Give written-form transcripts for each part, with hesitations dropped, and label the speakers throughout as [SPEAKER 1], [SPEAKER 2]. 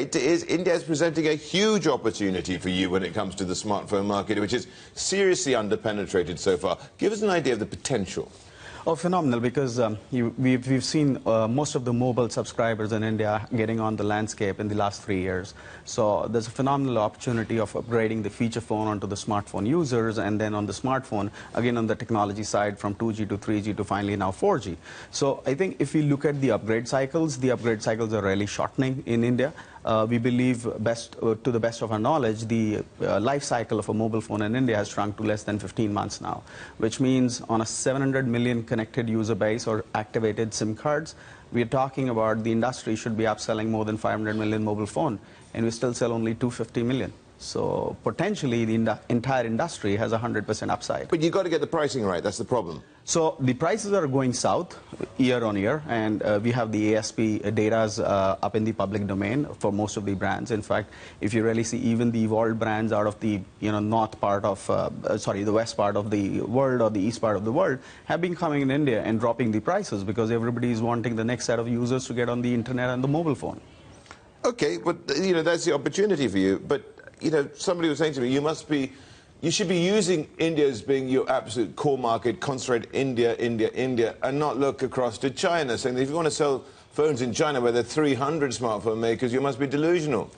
[SPEAKER 1] India is presenting a huge opportunity for you when it comes to the smartphone market, which is seriously underpenetrated so far. Give us an idea of the potential.
[SPEAKER 2] Oh, phenomenal, because we've seen most of the mobile subscribers in India getting on the landscape in the last 3 years. So there's a phenomenal opportunity of upgrading the feature phone onto the smartphone users, and then on the smartphone, again on the technology side, from 2G to 3G to finally now 4G. So I think if we look at the upgrade cycles are really shortening in India. We believe, to the best of our knowledge, the life cycle of a mobile phone in India has shrunk to less than 15 months now, which means on a 700 million connected user base or activated SIM cards, we're talking about the industry should be upselling more than 500 million mobile phone, and we still sell only 250 million. So potentially the entire industry has a 100% upside.
[SPEAKER 1] But you've got to get the pricing right, that's the problem.
[SPEAKER 2] So the prices are going south year on year, and we have the ASP data up in the public domain for most of the brands. In fact, if you really see, even the evolved brands out of the north part of, the west part of the world or the east part of the world have been coming in India and dropping the prices because everybody is wanting the next set of users to get on the internet and the mobile phone.
[SPEAKER 1] Okay, but that's the opportunity for you. But somebody was saying to me, you should be using India as being your absolute core market, concentrate India, and not look across to China, saying that if you want to sell phones in China where there are 300 smartphone makers, you must be delusional.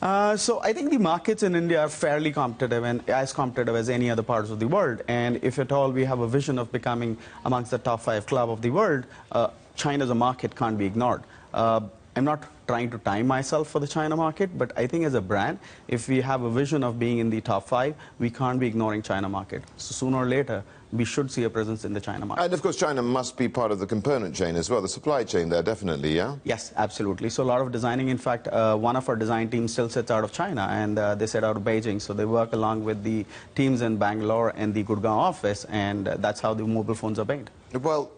[SPEAKER 2] So I think the markets in India are fairly competitive and as competitive as any other parts of the world. And if at all we have a vision of becoming amongst the top 5 club of the world, China as a market can't be ignored. I'm not trying to time myself for the China market, but I think as a brand, if we have a vision of being in the top 5, we can't be ignoring China market. So sooner or later, we should see a presence in the China market.
[SPEAKER 1] And of course, China must be part of the component chain as well, the supply chain there, definitely, yeah?
[SPEAKER 2] Yes, absolutely. So a lot of designing, in fact, one of our design teams still sits out of China, and they sit out of Beijing. So they work along with the teams in Bangalore and the Gurgaon office, and that's how the mobile phones are made.
[SPEAKER 1] Well,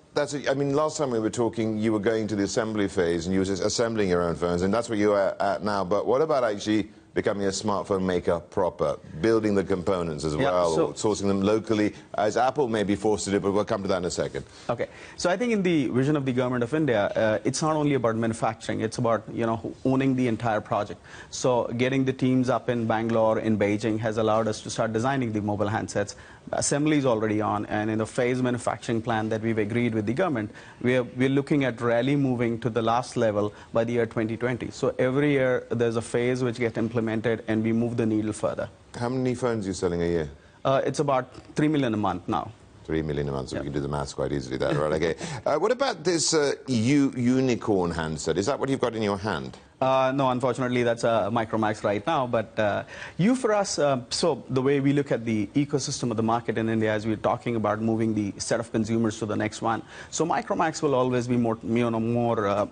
[SPEAKER 1] I mean, last time we were talking, you were going to the assembly phase and you were just assembling your own phones, and that's what you're at now. But what about actually becoming a smartphone maker proper, building the components as well, or sourcing them locally, as Apple may be forced to do, but we'll come to that in a second.
[SPEAKER 2] Okay. So I think in the vision of the government of India, it's not only about manufacturing, it's about, owning the entire project. So getting the teams up in Bangalore, in Beijing, has allowed us to start designing the mobile handsets. Assembly is already on, and in the phase manufacturing plan that we've agreed with the government, we're looking at really moving to the last level by the year 2020. So every year there's a phase which gets implemented and we move the needle further.
[SPEAKER 1] How many phones are you selling a year?
[SPEAKER 2] It's about 3 million a month now.
[SPEAKER 1] 3 million a month, so we can do the maths quite easily there, right? Okay. What about this unicorn handset? Is that what you've got in your hand?
[SPEAKER 2] No, unfortunately, that's a Micromax right now. But you, for us, so the way we look at the ecosystem of the market in India, as we're talking about moving the set of consumers to the next one. So Micromax will always be more, more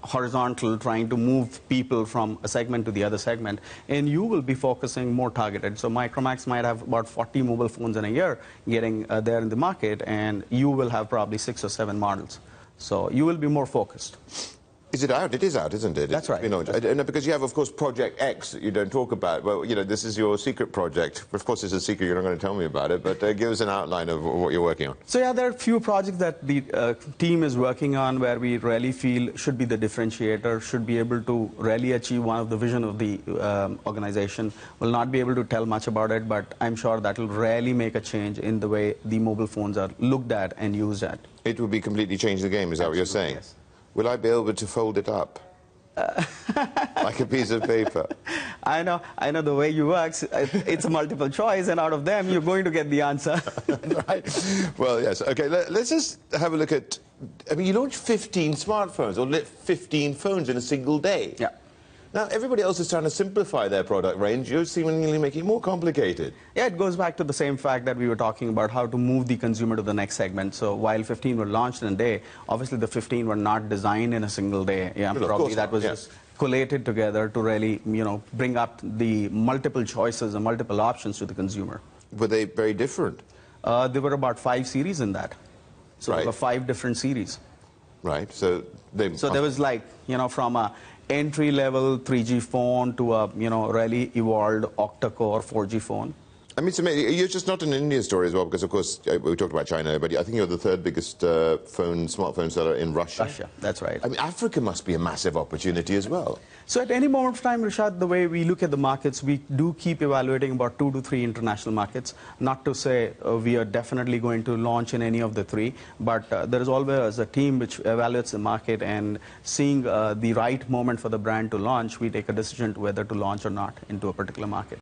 [SPEAKER 2] horizontal, trying to move people from a segment to the other segment. And you will be focusing more targeted. So Micromax might have about 40 mobile phones in a year getting there in the market, and you will have probably 6 or 7 models. So you will be more focused.
[SPEAKER 1] Is it out? It is out, isn't it?
[SPEAKER 2] That's right.
[SPEAKER 1] Because you have, of course, Project X that you don't talk about. Well, this is your secret project. Of course, it's a secret. You're not going to tell me about it. But give us an outline of what you're working on. So,
[SPEAKER 2] yeah, there are a few projects that the team is working on where we really feel should be the differentiator, should be able to really achieve one of the vision of the organization. We'll not be able to tell much about it, but I'm sure that will really make a change in the way the mobile phones are looked at and used at.
[SPEAKER 1] It will be completely change the game, is that what you're saying?
[SPEAKER 2] Yes.
[SPEAKER 1] Will I be able to fold it up? Like a piece of paper?
[SPEAKER 2] I know the way you work. It's a multiple choice, and out of them, you're going to get the answer.
[SPEAKER 1] Right. Well, yes. Okay, let's just have a look at... I mean, you launched 15 smartphones, or lit 15 phones in a single day.
[SPEAKER 2] Yeah.
[SPEAKER 1] Now, everybody else is trying to simplify their product range. You're seemingly making it more complicated.
[SPEAKER 2] Yeah, it goes back to the same fact that we were talking about, how to move the consumer to the next segment. So while 15 were launched in a day, obviously the 15 were not designed in a single day. Yeah,
[SPEAKER 1] well,
[SPEAKER 2] probably that was just collated together to really, bring up the multiple choices and multiple options to the consumer.
[SPEAKER 1] Were they very different?
[SPEAKER 2] There were about 5 series in that. So there were 5 different series.
[SPEAKER 1] Right. So there
[SPEAKER 2] was like, from a entry-level 3G phone to a, really evolved octa-core 4G phone.
[SPEAKER 1] I mean, you're just not an India story as well, because of course we talked about China, but I think you're the third biggest smartphone seller in Russia.
[SPEAKER 2] Russia, that's right.
[SPEAKER 1] I mean, Africa must be a massive opportunity as well.
[SPEAKER 2] So at any moment of time, Rashad, the way we look at the markets, we do keep evaluating about 2 to 3 international markets. Not to say we are definitely going to launch in any of the 3, but there is always a team which evaluates the market, and seeing the right moment for the brand to launch, we take a decision to whether to launch or not into a particular market.